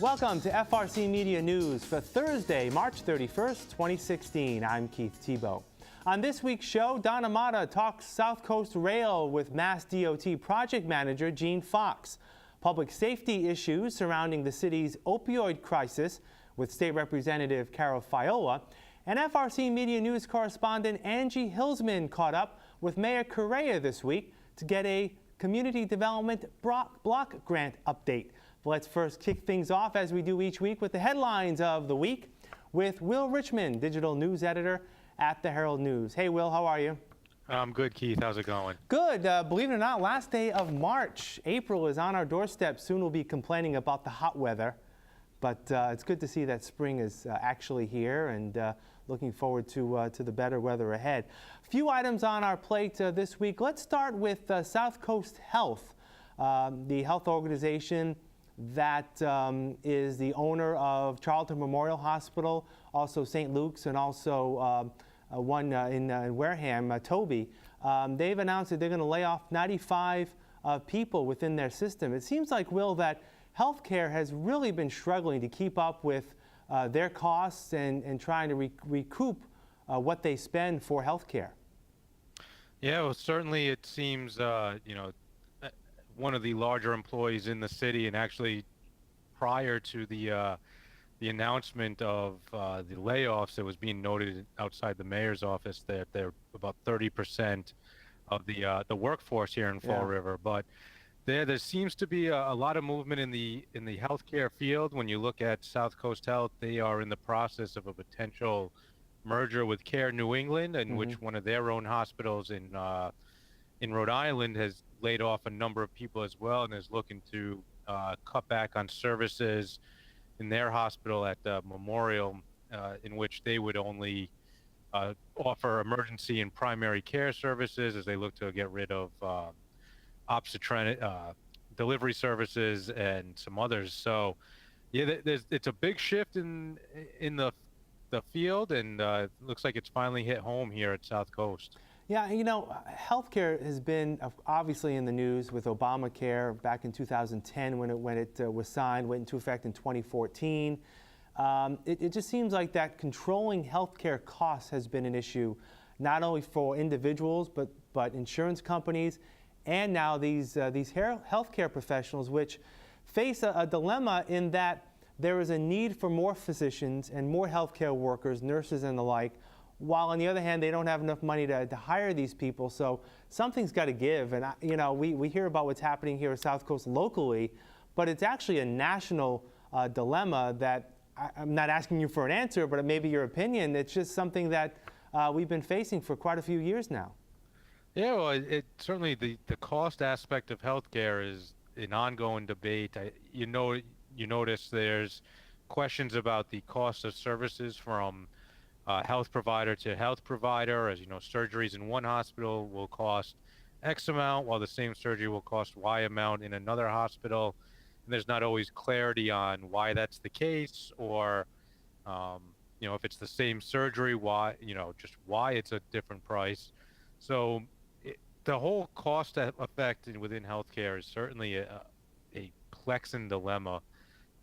Welcome to FRC Media News for Thursday, March 31st, 2016. I'm Keith Tebow. On this week's show, Don Amata talks South Coast Rail with Mass DOT project manager Gene Fox. Public safety issues surrounding the city's opioid crisis with State Representative Carol Fiola. And FRC Media News correspondent Angie Hillsman caught up with Mayor Correa this week to get a community development block grant update. Let's first kick things off, as we do each week, with the headlines of the week with Will Richmond, digital news editor at the Herald News. Hey, Will, how are you? I'm good, Keith. How's it going? Good. Believe it or not, last day of March. April is on our doorstep. Soon we'll be complaining about the hot weather. But it's good to see that spring is actually here, and looking forward to the better weather ahead. A few items on our plate this week. Let's start with South Coast Health, the health organization that is the owner of Charlton Memorial Hospital, also St. Luke's, and also one in Wareham, Toby. They've announced that they're going to lay off 95 people within their system. It seems like, Will, that healthcare has really been struggling to keep up with their costs and trying to recoup what they spend for healthcare. Yeah, well, certainly it seems, one of the larger employees in the city, and actually prior to the announcement of the layoffs, it was being noted outside the mayor's office that they're about 30% of the workforce here in Fall River. But there seems to be a lot of movement in the healthcare field. When you look at South Coast Health, they are in the process of a potential merger with Care New England, in which one of their own hospitals in Rhode Island has laid off a number of people as well, and is looking to cut back on services in their hospital at Memorial, in which they would only offer emergency and primary care services as they look to get rid of obstetric delivery services and some others. So yeah, it's a big shift in the field, and it looks like it's finally hit home here at South Coast. Yeah, you know, healthcare has been obviously in the news with Obamacare back in 2010 when it was signed, went into effect in 2014. It just seems like that controlling healthcare costs has been an issue, not only for individuals, but insurance companies, and now these healthcare professionals, which face a dilemma in that there is a need for more physicians and more healthcare workers, nurses and the like, while on the other hand, they don't have enough money to hire these people. So something's got to give. And, we hear about what's happening here at South Coast locally, but it's actually a national dilemma that I'm not asking you for an answer, but it may be your opinion. It's just something that we've been facing for quite a few years now. Yeah, well, it certainly the cost aspect of healthcare is an ongoing debate. You notice there's questions about the cost of services from health provider to health provider. As you know, surgeries in one hospital will cost X amount, while the same surgery will cost Y amount in another hospital. And there's not always clarity on why that's the case, or if it's the same surgery, why it's a different price. So the whole cost effect within healthcare is certainly a plexan dilemma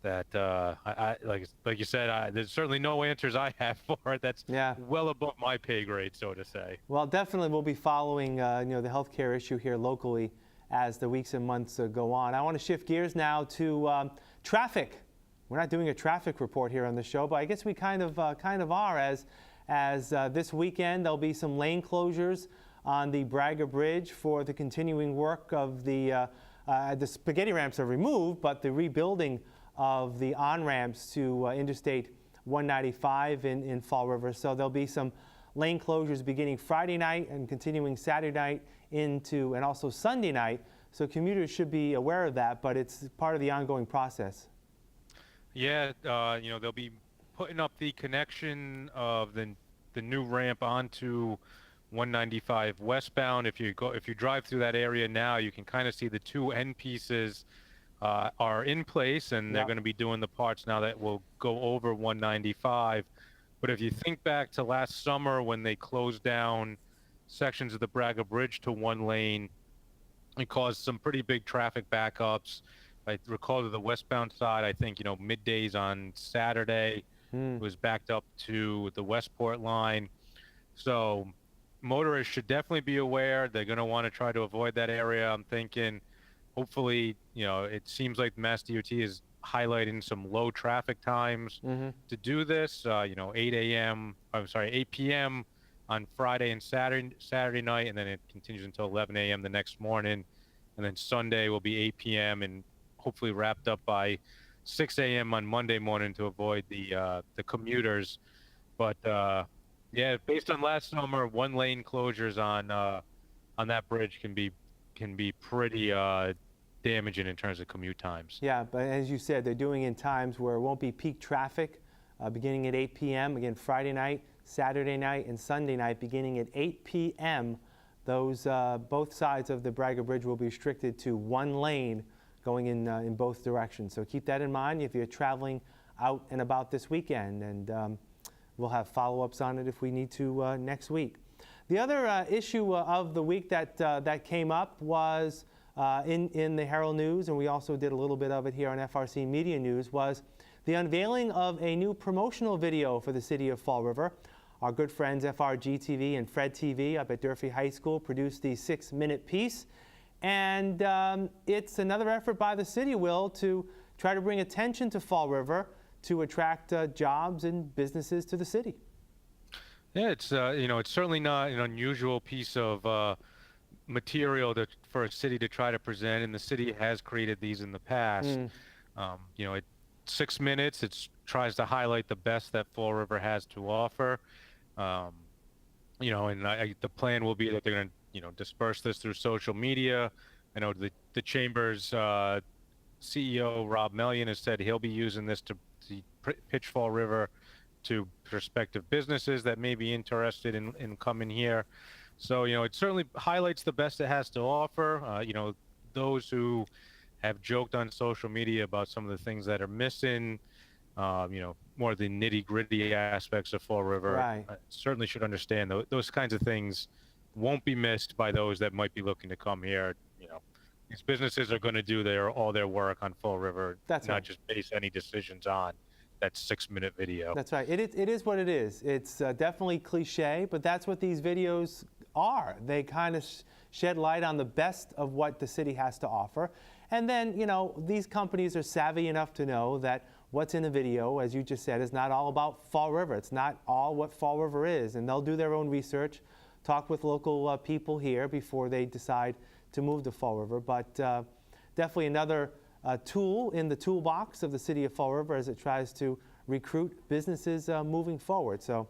that I like you said, there's certainly no answers I have for it. That's well above my pay grade, so to say. Well, definitely we'll be following the healthcare issue here locally as the weeks and months go on. I want to shift gears now to traffic. We're not doing a traffic report here on the show, but I guess we kind of are, as this weekend there'll be some lane closures on the Braga Bridge for the continuing work of the spaghetti ramps are removed, but the rebuilding of the on-ramps to Interstate 195 in Fall River. So there'll be some lane closures beginning Friday night and continuing Saturday night and also Sunday night. So commuters should be aware of that, but it's part of the ongoing process. Yeah, they'll be putting up the connection of the new ramp onto 195 westbound. If you drive through that area now, you can kind of see the two end pieces are in place, and they're going to be doing the parts now that will go over 195. But if you think back to last summer when they closed down sections of the Braga Bridge to one lane, it caused some pretty big traffic backups. I recall to the westbound side, I think, middays on Saturday, Hmm. it was backed up to the Westport line. So motorists should definitely be aware. They're going to want to try to avoid that area. I'm thinking, hopefully, it seems like Mass DOT is highlighting some low traffic times Mm-hmm. to do this. 8 a.m. I'm sorry, 8 p.m. on Friday and Saturday night, and then it continues until 11 a.m. the next morning, and then Sunday will be 8 p.m. and hopefully wrapped up by 6 a.m. on Monday morning to avoid the commuters. But yeah, based on last summer, one lane closures on that bridge can be pretty damaging in terms of commute times. Yeah, but as you said, they're doing in times where it won't be peak traffic, beginning at 8 p.m. Again, Friday night, Saturday night, and Sunday night, beginning at 8 p.m. Those both sides of the Braga Bridge will be restricted to one lane going in both directions. So keep that in mind if you're traveling out and about this weekend, and we'll have follow-ups on it if we need to next week. The other issue of the week that came up was in the Herald News, and we also did a little bit of it here on FRC Media News, was the unveiling of a new promotional video for the city of Fall River. Our good friends FRG TV and Fred TV up at Durfee High School produced the 6-minute piece, and it's another effort by the city, Will, to try to bring attention to Fall River to attract jobs and businesses to the city. Yeah, it's certainly not an unusual piece of material for a city to try to present, and the city has created these in the past. Mm. It 6 minutes. It tries to highlight the best that Fall River has to offer. Um, and the plan will be that they're going to disperse this through social media. I know the chamber's CEO Rob Mellion has said he'll be using this to pitch Fall River to prospective businesses that may be interested in coming here. So, it certainly highlights the best it has to offer. Those who have joked on social media about some of the things that are missing, more of the nitty-gritty aspects of Fall River, Right. certainly should understand those kinds of things won't be missed by those that might be looking to come here. These businesses are going to do all their work on Fall River, That's not right. just base any decisions on that 6-minute video. That's right. It is what it is. It's definitely cliche, but that's what these videos are. They kind of shed light on the best of what the city has to offer. And then, these companies are savvy enough to know that what's in the video, as you just said, is not all about Fall River. It's not all what Fall River is. And they'll do their own research, talk with local people here before they decide to move to Fall River. But definitely another tool in the toolbox of the city of Fall River as it tries to recruit businesses moving forward. So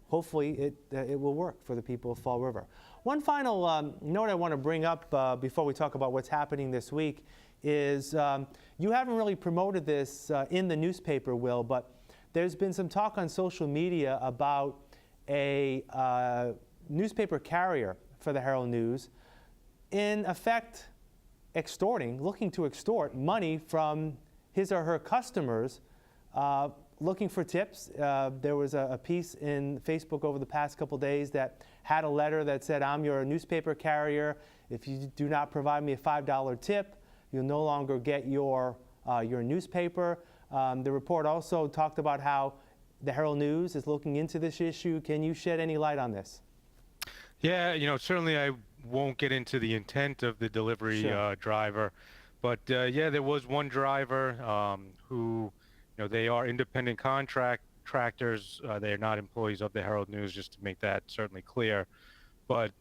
hopefully it will work for the people of Fall River. One final note I want to bring up before we talk about what's happening this week is you haven't really promoted this in the newspaper, Will, but there's been some talk on social media about a newspaper carrier for the Herald News, in effect looking to extort money from his or her customers, looking for tips. There was a piece in Facebook over the past couple days that had a letter that said, "I'm your newspaper carrier. If you do not provide me a $5 tip, you'll no longer get your newspaper." The report also talked about how the Herald News is looking into this issue. Can you shed any light on this? Yeah, certainly I won't get into the intent of the delivery Sure. driver, but yeah, there was one driver who, they are independent contractors. They are not employees of the Herald News, just to make that certainly clear, but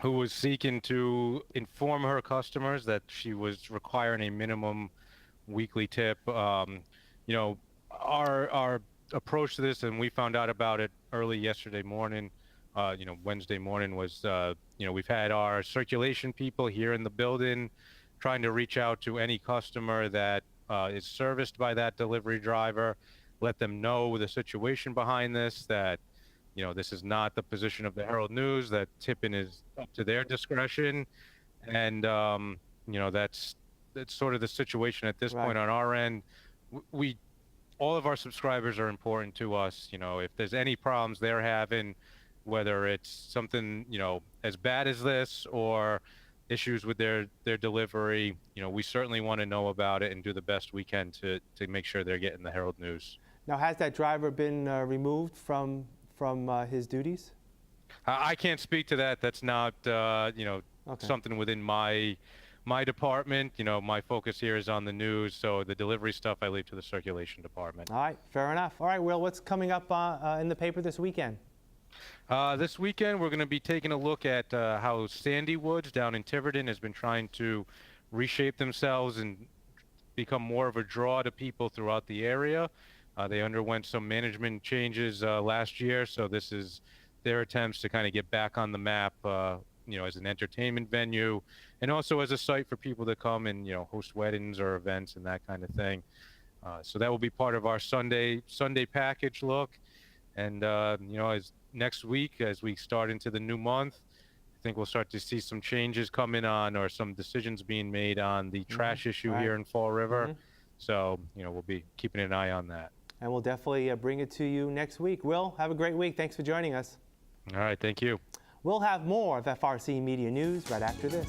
who was seeking to inform her customers that she was requiring a minimum weekly tip. Our approach to this, and we found out about it early yesterday morning, Wednesday morning, was, we've had our circulation people here in the building trying to reach out to any customer that is serviced by that delivery driver, let them know the situation behind this, that, this is not the position of the Herald News, that tipping is up to their discretion. And, that's sort of the situation at this Right. point on our end. All of our subscribers are important to us. If there's any problems they're having, whether it's something, as bad as this, or issues with their delivery, we certainly want to know about it and do the best we can to make sure they're getting the Herald News. Now, has that driver been removed from his duties? I can't speak to that. That's not something within my department. My focus here is on the news, so the delivery stuff I leave to the circulation department. All right, fair enough. All right, Will, what's coming up in the paper this weekend? This weekend, we're going to be taking a look at how Sandy Woods down in Tiverton has been trying to reshape themselves and become more of a draw to people throughout the area. They underwent some management changes last year, so this is their attempts to kind of get back on the map, as an entertainment venue, and also as a site for people to come and host weddings or events and that kind of thing. So that will be part of our Sunday package look. And as next week, as we start into the new month, I think we'll start to see some changes coming on, or some decisions being made on the trash issue here in Fall River. So we'll be keeping an eye on that. And we'll definitely bring it to you next week. Will, have a great week. Thanks for joining us. All right, thank you. We'll have more of FRC Media News right after this.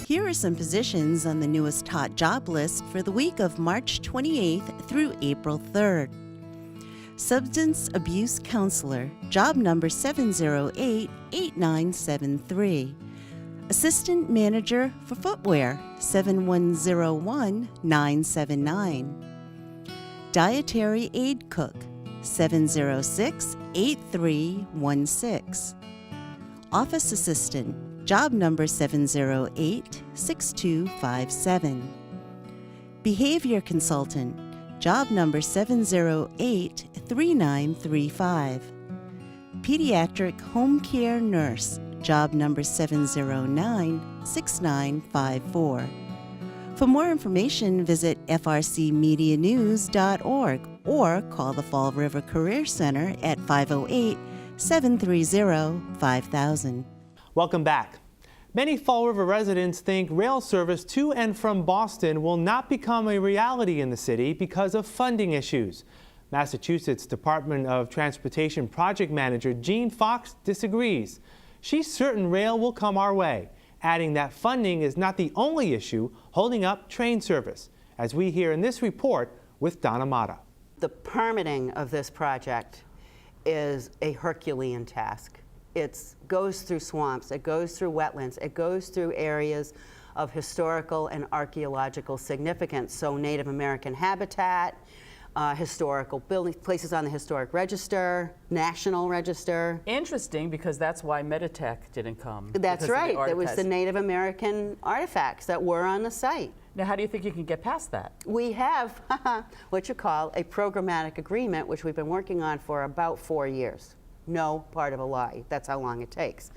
Here are some positions on the newest hot job list for the week of March 28th through April 3rd. Substance Abuse Counselor, job number 708-8973. Assistant Manager for Footwear, 7101979. Dietary Aid Cook, 706-8316. Office Assistant, job number 708-6257. Behavior Consultant, job number 708-3935. Pediatric Home Care Nurse, job number 709-6954. For more information, visit frcmedianews.org or call the Fall River Career Center at 508-730-5000. Welcome back. Many Fall River residents think rail service to and from Boston will not become a reality in the city because of funding issues. Massachusetts Department of Transportation Project Manager Jean Fox disagrees. She's certain rail will come our way, adding that funding is not the only issue holding up train service, as we hear in this report with Donna Mata. The permitting of this project is a Herculean task. It goes through swamps, it goes through wetlands, it goes through areas of historical and archaeological significance, so Native American habitat, historical buildings, places on the Historic Register, National Register. Interesting, because that's why Meditech didn't come. That's right. There was artifacts. the Native American artifacts that were on the site. Now, how do you think you can get past that? We have what you call a programmatic agreement, which we've been working on for about 4 years. No part of a lie. That's how long it takes.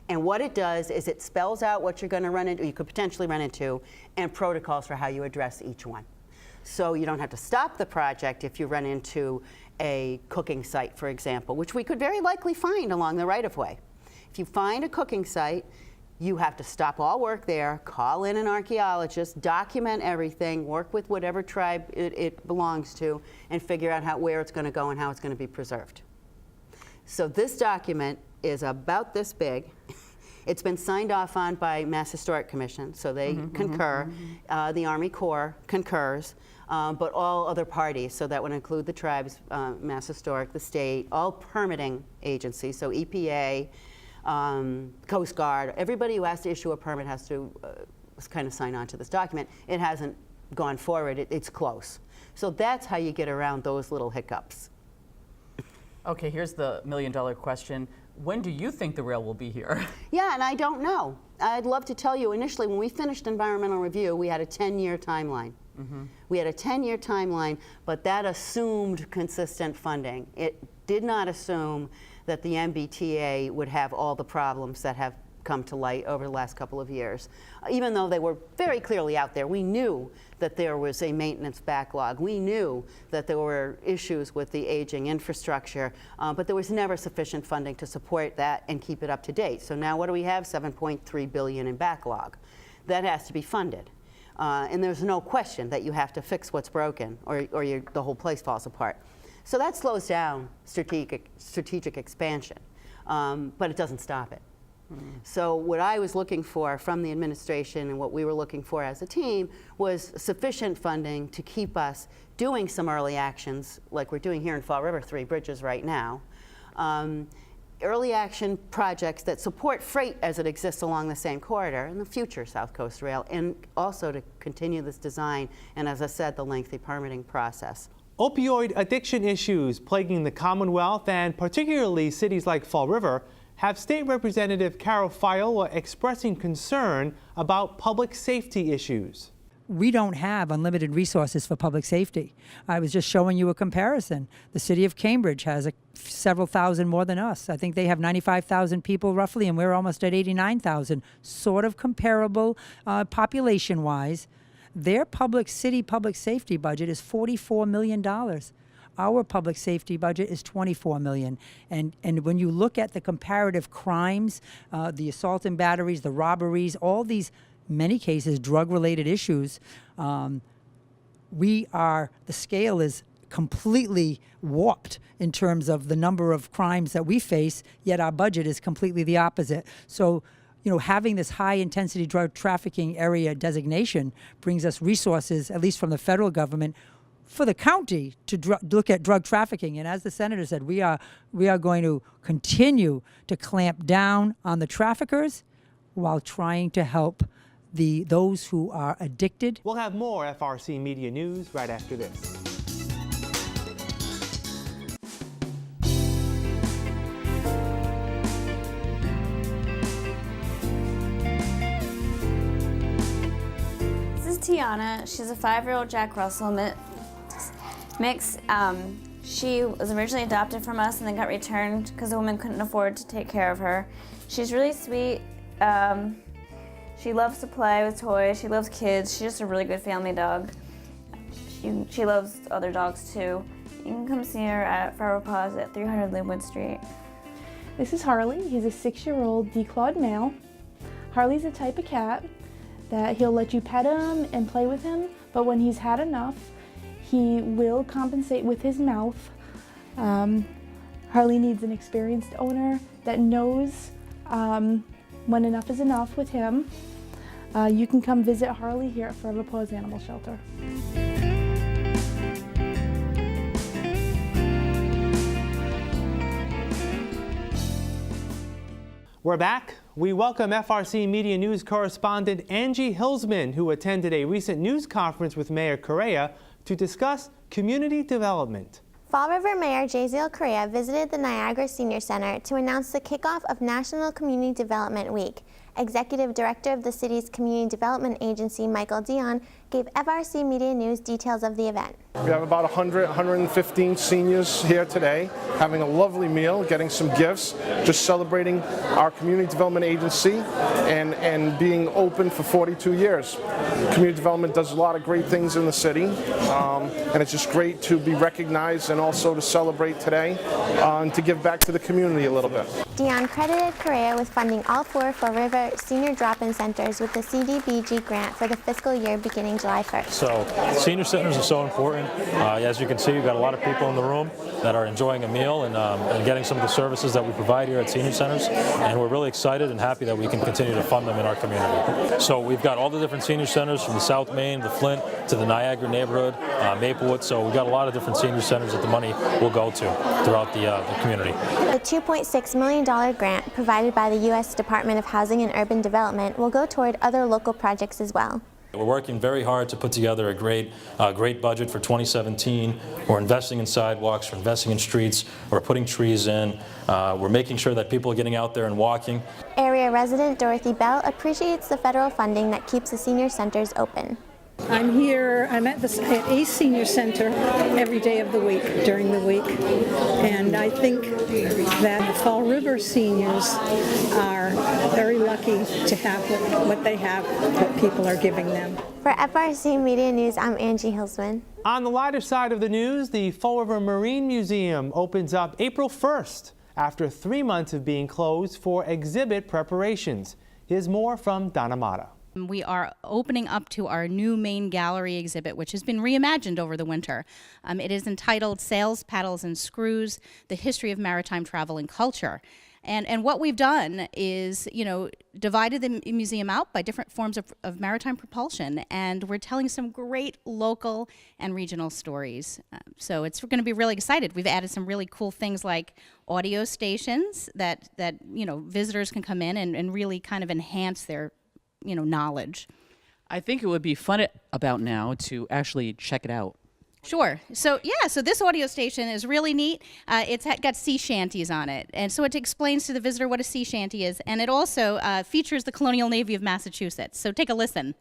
And what it does is it spells out what you're going to run into, you could potentially run into, and protocols for how you address each one. So you don't have to stop the project if you run into a cooking site, for example, which we could very likely find along the right-of-way. If you find a cooking site, you have to stop all work there, call in an archaeologist, document everything, work with whatever tribe it belongs to, and figure out where it's going to go and how it's going to be preserved. So this document is about this big. It's been signed off on by Mass Historic Commission, so they concur. The Army Corps concurs, but all other parties, so that would include the tribes, Mass Historic, the state, all permitting agencies, so EPA, Coast Guard, everybody who has to issue a permit has to kind of sign on to this document. It hasn't gone forward, it's close. So that's how you get around those little hiccups. Okay, here's the million-dollar question. When do you think the rail will be here? Yeah, and I don't know. I'd love to tell you, initially when we finished environmental review, we had a 10-year timeline. We had a 10-year timeline, but that assumed consistent funding. It did not assume that the MBTA would have all the problems that have come to light over the last couple of years. Even though they were very clearly out there, we knew that there was a maintenance backlog. We knew that there were issues with the aging infrastructure, but there was never sufficient funding to support that and keep it up to date. So now what do we have? $7.3 billion in backlog. That has to be funded. And there's no question that you have to fix what's broken or the whole place falls apart. So that slows down strategic expansion, but it doesn't stop it. So what I was looking for from the administration and what we were looking for as a team was sufficient funding to keep us doing some early actions like we're doing here in Fall River, 3 bridges right now. Early action projects that support freight as it exists along the same corridor in the future South Coast Rail, and also to continue this design and, as I said, the lengthy permitting process. Opioid addiction issues plaguing the Commonwealth and particularly cities like Fall River have State Representative Carol Fiola expressing concern about public safety issues. We don't have unlimited resources for public safety. I was just showing you a comparison. The city of Cambridge has several thousand more than us. I think they have 95,000 people roughly, and we're almost at 89,000. Sort of comparable population-wise. Their city public safety budget is $44 million. Our public safety budget is $24 million. And when you look at the comparative crimes, the assault and batteries, the robberies, all these, many cases, drug-related issues, the scale is completely warped in terms of the number of crimes that we face, yet our budget is completely the opposite. So, having this high-intensity drug trafficking area designation brings us resources, at least from the federal government, for the county to look at drug trafficking. And as the senator said, we are going to continue to clamp down on the traffickers while trying to help those who are addicted. We'll have more FRC Media News right after this. This is Tiana. She's a 5-year-old Jack Russell mix. She was originally adopted from us and then got returned because the woman couldn't afford to take care of her. She's really sweet. She loves to play with toys. She loves kids. She's just a really good family dog. She loves other dogs too. You can come see her at Forever Paws at 300 Linwood Street. This is Harley. He's a 6-year-old declawed male. Harley's a type of cat that he'll let you pet him and play with him, but when he's had enough, he will compensate with his mouth. Harley needs an experienced owner that knows when enough is enough with him. You can come visit Harley here at Forever Paws Animal Shelter. We're back. We welcome FRC Media News correspondent Angie Hilsman, who attended a recent news conference with Mayor Correa to discuss community development. Fall River Mayor Jaziel Correa visited the Niagara Senior Center to announce the kickoff of National Community Development Week. Executive Director of the city's Community Development Agency, Michael Dion, gave FRC Media News details of the event. We have about 115 seniors here today, having a lovely meal, getting some gifts, just celebrating our Community Development Agency and being open for 42 years. Community development does a lot of great things in the city, and it's just great to be recognized and also to celebrate today and to give back to the community a little bit. Dion credited Correa with funding all 4 Fall River senior drop-in centers with the CDBG grant for the fiscal year beginning July 1st. So senior centers are so important. As you can see, we've got a lot of people in the room that are enjoying a meal and getting some of the services that we provide here at senior centers, and we're really excited and happy that we can continue to fund them in our community. So we've got all the different senior centers from the South Main, the Flint, to the Niagara neighborhood, Maplewood, so we've got a lot of different senior centers that the money will go to throughout the community. The $2.6 million grant provided by the U.S. Department of Housing and Urban Development will go toward other local projects as well. We're working very hard to put together a great budget for 2017. We're investing in sidewalks, we're investing in streets, we're putting trees in, we're making sure that people are getting out there and walking. Area resident Dorothy Bell appreciates the federal funding that keeps the senior centers open. I'm at a senior center every day of the week, during the week, and I think that the Fall River seniors are very lucky to have what they have, what people are giving them. For FRC Media News, I'm Angie Hilsman. On the lighter side of the news, the Fall River Marine Museum opens up April 1st after 3 months of being closed for exhibit preparations. Here's more from Donna Mata. We are opening up to our new main gallery exhibit, which has been reimagined over the winter. It is entitled Sails, Paddles, and Screws, The History of Maritime Travel and Culture. And what we've done is, divided the museum out by different forms of maritime propulsion, and we're telling some great local and regional stories. So it's going to be really excited. We've added some really cool things like audio stations that visitors can come in and really kind of enhance their knowledge. I think it would be fun about now to actually check it out. Sure. So this audio station is really neat. It's got sea shanties on it, and so it explains to the visitor what a sea shanty is, and it also features the Colonial Navy of Massachusetts. So take a listen.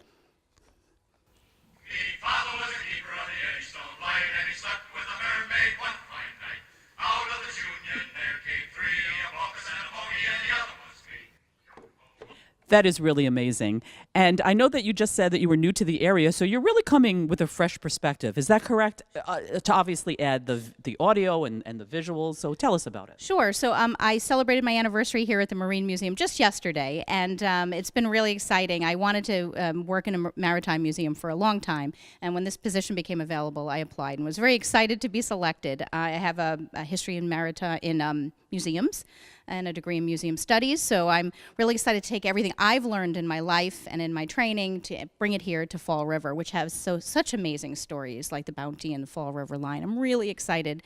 The father was a keeper of the Eddystone Light, and he slept with a mermaid one fine night. Out of the Union there came three, a Baucus and a Bogey, and the other was me. That is really amazing. And I know that you just said that you were new to the area, so you're really coming with a fresh perspective. Is that correct? To obviously add the audio and the visuals. So tell us about it. Sure. So I celebrated my anniversary here at the Marine Museum just yesterday, and it's been really exciting. I wanted to work in a maritime museum for a long time, and when this position became available, I applied and was very excited to be selected. I have a history in museums and a degree in museum studies, so I'm really excited to take everything I've learned in my life and in my training to bring it here to Fall River, which has such amazing stories like the Bounty and the Fall River line. I'm really excited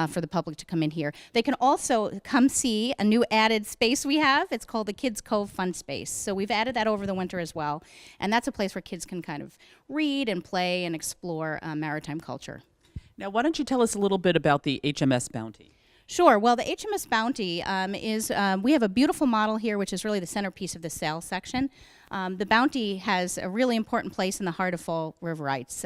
for the public to come in here. They can also come see a new added space we have. It's called the Kids Cove Fun Space. So we've added that over the winter as well, and that's a place where kids can kind of read and play and explore maritime culture. Now, why don't you tell us a little bit about the HMS Bounty? Sure. Well, the HMS Bounty we have a beautiful model here, which is really the centerpiece of the sail section. The Bounty has a really important place in the heart of Fall Riverites.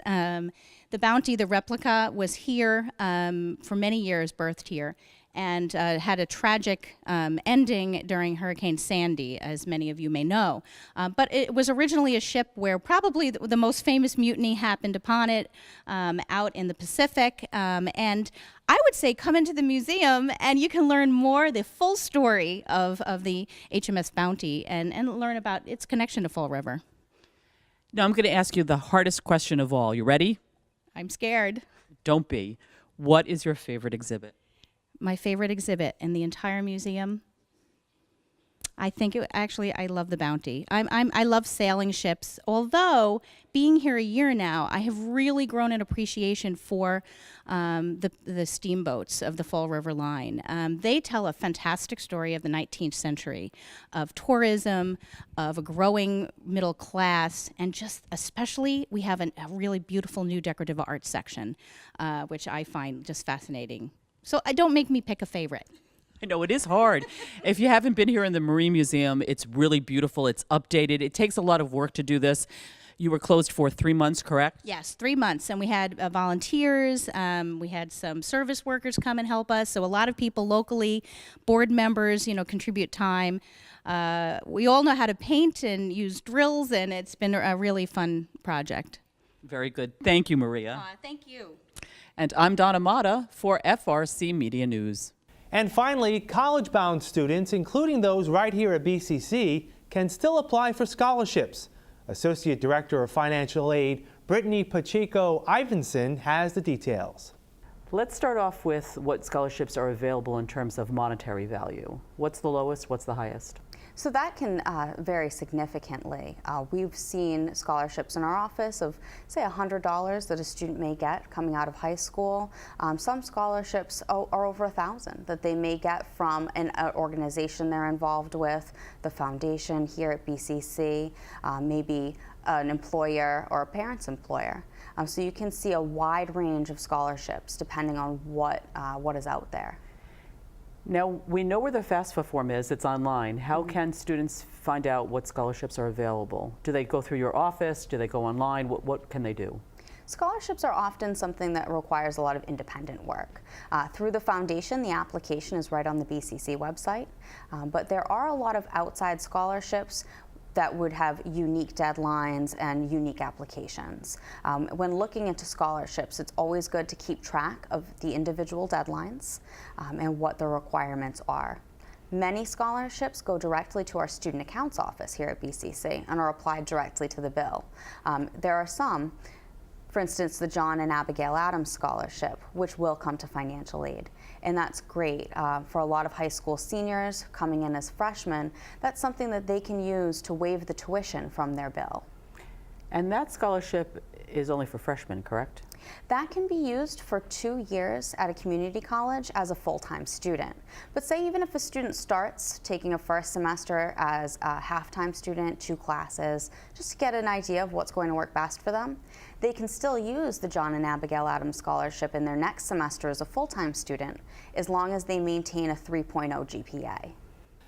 The Bounty, the replica, was here for many years, birthed here, and had a tragic ending during Hurricane Sandy, as many of you may know. But it was originally a ship where probably the most famous mutiny happened upon it out in the Pacific. And I would say come into the museum and you can learn more, the full story of the HMS Bounty and learn about its connection to Fall River. Now I'm going to ask you the hardest question of all. You ready? I'm scared. Don't be. What is your favorite exhibit? My favorite exhibit in the entire museum, I think I love the Bounty. I love sailing ships. Although being here a year now, I have really grown an appreciation for the steamboats of the Fall River line. They tell a fantastic story of the 19th century, of tourism, of a growing middle class, and just especially we have a really beautiful new decorative art section, which I find just fascinating. So don't make me pick a favorite. I know it is hard. If you haven't been here in the Marine Museum, it's really beautiful. It's updated. It takes a lot of work to do this. You were closed for 3 months, correct? Yes, 3 months. And we had volunteers. We had some service workers come and help us. So a lot of people locally, board members, contribute time. We all know how to paint and use drills, and it's been a really fun project. Very good. Thank you, Maria. Thank you. And I'm Donna Mata for FRC Media News. And finally, college-bound students, including those right here at BCC, can still apply for scholarships. Associate Director of Financial Aid, Brittany Pacheco-Ivanson, has the details. Let's start off with what scholarships are available in terms of monetary value. What's the lowest? What's the highest? So that can vary significantly. We've seen scholarships in our office of, say, $100 that a student may get coming out of high school. Some scholarships are over $1,000 that they may get from an organization they're involved with, the foundation here at BCC, maybe an employer or a parent's employer. So you can see a wide range of scholarships depending on what is out there. Now, we know where the FAFSA form is. It's online. How can students find out what scholarships are available? Do they go through your office? Do they go online? What can they do? Scholarships are often something that requires a lot of independent work. Through the foundation, the application is right on the BCC website, but there are a lot of outside scholarships that would have unique deadlines and unique applications. When looking into scholarships, it's always good to keep track of the individual deadlines and what the requirements are. Many scholarships go directly to our student accounts office here at BCC and are applied directly to the bill. There are some For instance, the John and Abigail Adams Scholarship, which will come to financial aid. And that's great for a lot of high school seniors coming in as freshmen. That's something that they can use to waive the tuition from their bill. And that scholarship is only for freshmen, correct? That can be used for 2 years at a community college as a full-time student. But say even if a student starts taking a first semester as a half-time student, 2 classes, just to get an idea of what's going to work best for them, they can still use the John and Abigail Adams Scholarship in their next semester as a full-time student, as long as they maintain a 3.0 GPA.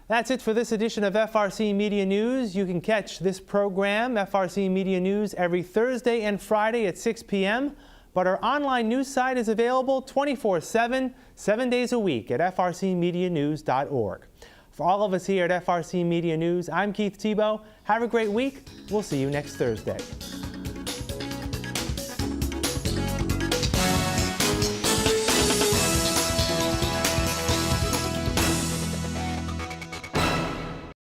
That's it for this edition of FRC Media News. You can catch this program, FRC Media News, every Thursday and Friday at 6 p.m. But our online news site is available 24/7, 7 days a week at frcmedianews.org. For all of us here at FRC Media News, I'm Keith Tebow. Have a great week. We'll see you next Thursday.